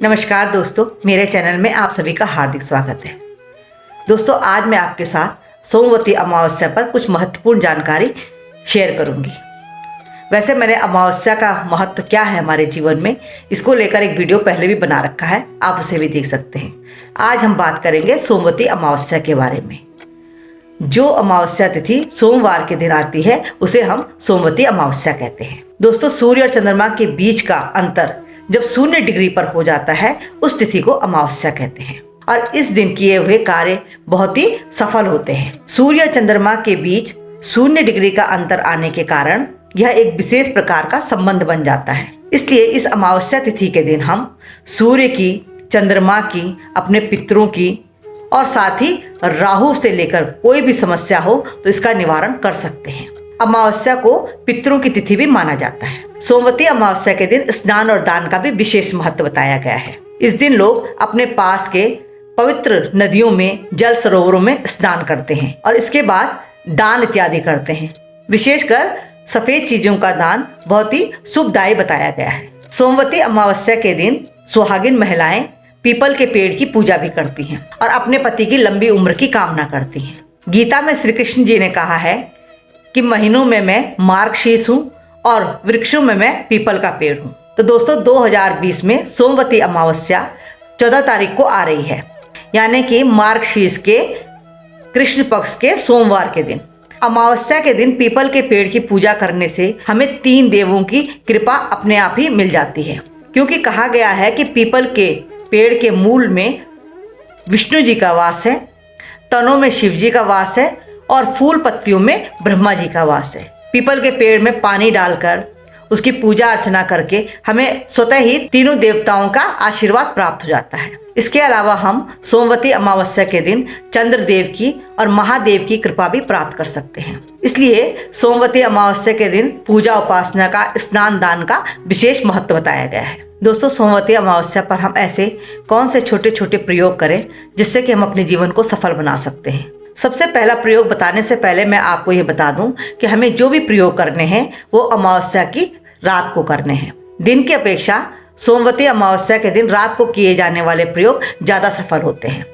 नमस्कार दोस्तों, मेरे चैनल में आप सभी का हार्दिक स्वागत है। दोस्तों, आज मैं आपके साथ सोमवती अमावस्या पर कुछ महत्वपूर्ण जानकारी शेयर करूंगी। वैसे मैंने अमावस्या का महत्व क्या है हमारे जीवन में, इसको लेकर एक वीडियो पहले भी बना रखा है, आप उसे भी देख सकते हैं। आज हम बात करेंगे सोमवती अमावस्या के बारे में। जो अमावस्या तिथि सोमवार के दिन आती है उसे हम सोमवती अमावस्या कहते हैं। दोस्तों, सूर्य और चंद्रमा के बीच का अंतर जब 0 डिग्री पर हो जाता है उस तिथि को अमावस्या कहते हैं और इस दिन किए हुए कार्य बहुत ही सफल होते हैं। सूर्य और चंद्रमा के बीच 0 डिग्री का अंतर आने के कारण यह एक विशेष प्रकार का संबंध बन जाता है। इसलिए इस अमावस्या तिथि के दिन हम सूर्य की, चंद्रमा की, अपने पितरों की और साथ ही राहु से लेकर कोई भी समस्या हो तो इसका निवारण कर सकते हैं। अमावस्या को पितरों की तिथि भी माना जाता है। सोमवती अमावस्या के दिन स्नान और दान का भी विशेष महत्व बताया गया है। इस दिन लोग अपने पास के पवित्र नदियों में, जल सरोवरों में स्नान करते हैं और इसके बाद दान इत्यादि करते हैं। विशेषकर सफेद चीजों का दान बहुत ही शुभदायी बताया गया है। सोमवती अमावस्या के दिन सुहागिन महिलाएं पीपल के पेड़ की पूजा भी करती हैं और अपने पति की लंबी उम्र की कामना करती हैं। गीता में श्री कृष्ण जी ने कहा है कि महीनों में मैं मार्गशीर्ष हूँ और वृक्षों में मैं पीपल का पेड़ हूँ। तो दोस्तों, 2020 में सोमवती अमावस्या 14 तारीख को आ रही है, यानी कि मार्गशीर्ष के कृष्ण पक्ष के सोमवार के दिन। अमावस्या के दिन पीपल के पेड़ की पूजा करने से हमें 3 देवों की कृपा अपने आप ही मिल जाती है, क्योंकि कहा गया है कि पीपल के पेड़ के मूल में विष्णु जी का वास है, तनों में शिव जी का वास है और फूल पत्तियों में ब्रह्मा जी का वास है। पीपल के पेड़ में पानी डालकर उसकी पूजा अर्चना करके हमें स्वतः ही तीनों देवताओं का आशीर्वाद प्राप्त हो जाता है। इसके अलावा हम सोमवती अमावस्या के दिन चंद्रदेव की और महादेव की कृपा भी प्राप्त कर सकते हैं। इसलिए सोमवती अमावस्या के दिन पूजा उपासना का, स्नान दान का विशेष महत्व बताया गया है। दोस्तों, सोमवती अमावस्या पर हम ऐसे कौन से छोटे छोटे प्रयोग करें जिससे कि हम अपने जीवन को सफल बना सकते हैं। सबसे पहला प्रयोग बताने से पहले मैं आपको ये बता दूं कि हमें जो भी प्रयोग करने हैं वो अमावस्या की रात को करने हैं। दिन की अपेक्षा सोमवती अमावस्या के दिन रात को किए जाने वाले प्रयोग ज़्यादा सफल होते हैं,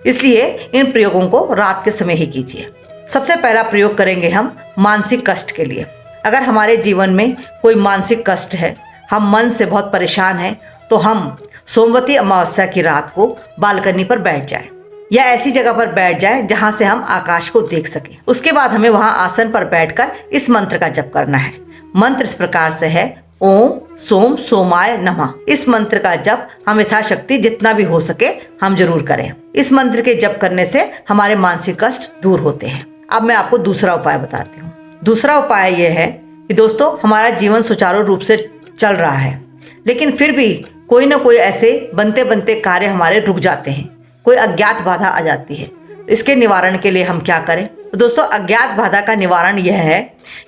इसलिए इन प्रयोगों को रात के समय ही कीजिए। सबसे पहला प्रयोग करेंगे हम मानसिक कष्ट के लिए। अगर हमारे जीवन में कोई मानसिक कष्ट है, हम मन से बहुत परेशान हैं, तो हम सोमवती अमावस्या की रात को बालकनी पर बैठ जाएं या ऐसी जगह पर बैठ जाएं जहां से हम आकाश को देख सकें। उसके बाद हमें वहां आसन पर बैठकर इस मंत्र का जप करना है। मंत्र इस प्रकार से है, ओम सोम सोमाय नमः। इस मंत्र का जप हम यथाशक्ति जितना भी हो सके हम जरूर करें। इस मंत्र के जप करने से हमारे मानसिक कष्ट दूर होते हैं। अब मैं आपको दूसरा उपाय बताती हूँ। दूसरा उपाय यह है कि दोस्तों, हमारा जीवन सुचारू रूप से चल रहा है, लेकिन फिर भी कोई ना कोई ऐसे बनते बनते कार्य हमारे रुक जाते हैं, कोई अज्ञात बाधा आ जाती है। इसके निवारण के लिए हम क्या करें? तो दोस्तों, अज्ञात बाधा का निवारण यह है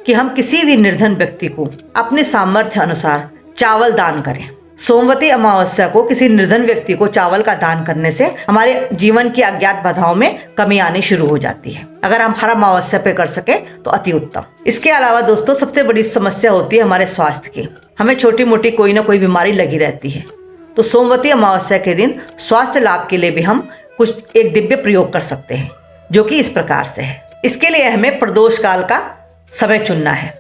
कि हम किसी भी निर्धन व्यक्ति को अपने सामर्थ्य अनुसार चावल दान करें। सोमवती अमावस्या को किसी निर्धन व्यक्ति को चावल का दान करने से हमारे जीवन की अज्ञात बाधाओं में कमी आनी शुरू हो जाती है। अगर हम हर अमावस्या पे कर सके तो अति उत्तम। इसके अलावा दोस्तों, सबसे बड़ी समस्या होती है हमारे स्वास्थ्य की। हमें छोटी मोटी कोई ना कोई बीमारी लगी रहती है, तो सोमवती अमावस्या के दिन स्वास्थ्य लाभ के लिए भी हम कुछ एक दिव्य प्रयोग कर सकते हैं, जो कि इस प्रकार से है। इसके लिए हमें प्रदोष काल का समय चुनना है।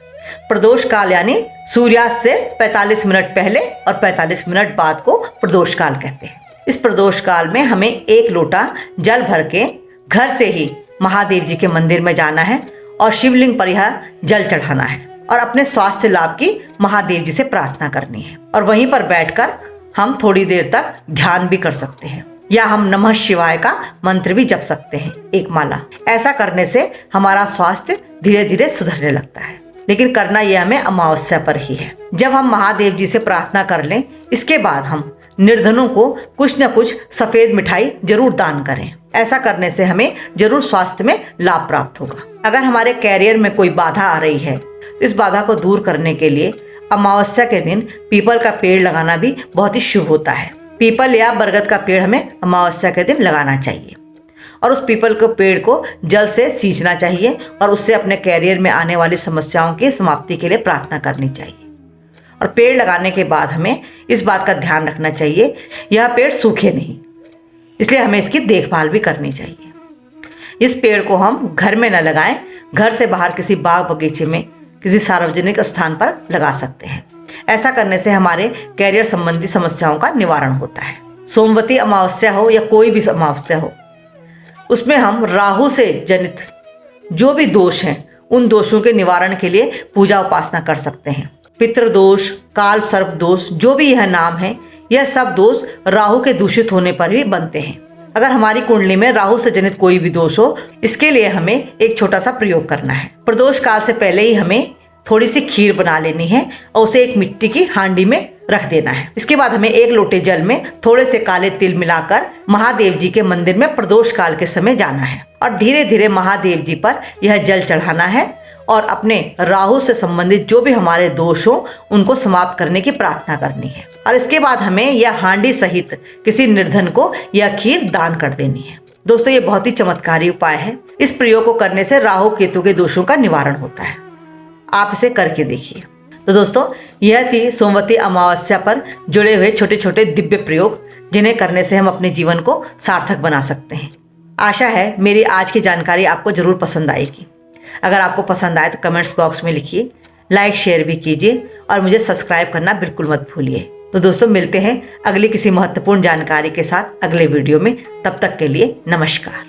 प्रदोष काल यानी सूर्यास्त से 45 मिनट पहले और 45 मिनट बाद को प्रदोष काल कहते हैं। इस प्रदोष काल में हमें 1 लोटा जल भर के घर से ही महादेव जी के मंदिर में जाना है और शिवलिंग पर यह जल चढ़ाना है और अपने स्वास्थ्य लाभ की महादेव जी से प्रार्थना करनी है। और वहीं पर बैठकर हम थोड़ी देर तक ध्यान भी कर सकते हैं या हम नमः शिवाय का मंत्र भी जप सकते हैं, 1 माला। ऐसा करने से हमारा स्वास्थ्य धीरे धीरे सुधरने लगता है, लेकिन करना यह हमें अमावस्या पर ही है। जब हम महादेव जी से प्रार्थना कर लें, इसके बाद हम निर्धनों को कुछ न कुछ सफेद मिठाई जरूर दान करें। ऐसा करने से हमें जरूर स्वास्थ्य में लाभ प्राप्त होगा। अगर हमारे कैरियर में कोई बाधा आ रही है तो इस बाधा को दूर करने के लिए अमावस्या के दिन पीपल का पेड़ लगाना भी बहुत ही शुभ होता है। पीपल या बरगद का पेड़ हमें अमावस्या के दिन लगाना चाहिए और उस पीपल के पेड़ को जल से सींचना चाहिए और उससे अपने कैरियर में आने वाली समस्याओं की समाप्ति के लिए प्रार्थना करनी चाहिए। और पेड़ लगाने के बाद हमें इस बात का ध्यान रखना चाहिए यह पेड़ सूखे नहीं, इसलिए हमें इसकी देखभाल भी करनी चाहिए। इस पेड़ को हम घर में न लगाएं, घर से बाहर किसी बाग बगीचे में, किसी सार्वजनिक स्थान पर लगा सकते हैं। ऐसा करने से हमारे कैरियर संबंधी समस्याओं का निवारण होता है। सोमवती अमावस्या हो या कोई भी अमावस्या हो, उसमें हम राहु से जनित जो भी दोष हैं उन दोषों के निवारण के लिए पूजा उपासना कर सकते हैं। पितृदोष, काल सर्प दोष, जो भी यह नाम है, यह सब दोष राहु के दूषित होने पर ही बनते हैं। अगर हमारी कुंडली में राहु से जनित कोई भी दोष हो, इसके लिए हमें एक छोटा सा प्रयोग करना है। प्रदोष काल से पहले ही हमें थोड़ी सी खीर बना लेनी है और उसे एक मिट्टी की हांडी में रख देना है। इसके बाद हमें एक लोटे जल में थोड़े से काले तिल मिलाकर महादेव जी के मंदिर में प्रदोष काल के समय जाना है और धीरे धीरे महादेव जी पर यह जल चढ़ाना है और अपने राहु से संबंधित जो भी हमारे दोष हो उनको समाप्त करने की प्रार्थना करनी है। और इसके बाद हमें यह हांडी सहित किसी निर्धन को यह खीर दान कर देनी है। दोस्तों, ये बहुत ही चमत्कारी उपाय है। इस प्रयोग को करने से राहु केतु के दोषों का निवारण होता है। आप इसे करके देखिए। तो दोस्तों, यह थी सोमवती अमावस्या पर जुड़े हुए छोटे छोटे दिव्य प्रयोग, जिन्हें करने से हम अपने जीवन को सार्थक बना सकते हैं। आशा है मेरी आज की जानकारी आपको जरूर पसंद आएगी। अगर आपको पसंद आए तो कमेंट्स बॉक्स में लिखिए, लाइक शेयर भी कीजिए और मुझे सब्सक्राइब करना बिल्कुल मत भूलिए। तो दोस्तों, मिलते हैं अगली किसी महत्वपूर्ण जानकारी के साथ अगले वीडियो में। तब तक के लिए नमस्कार।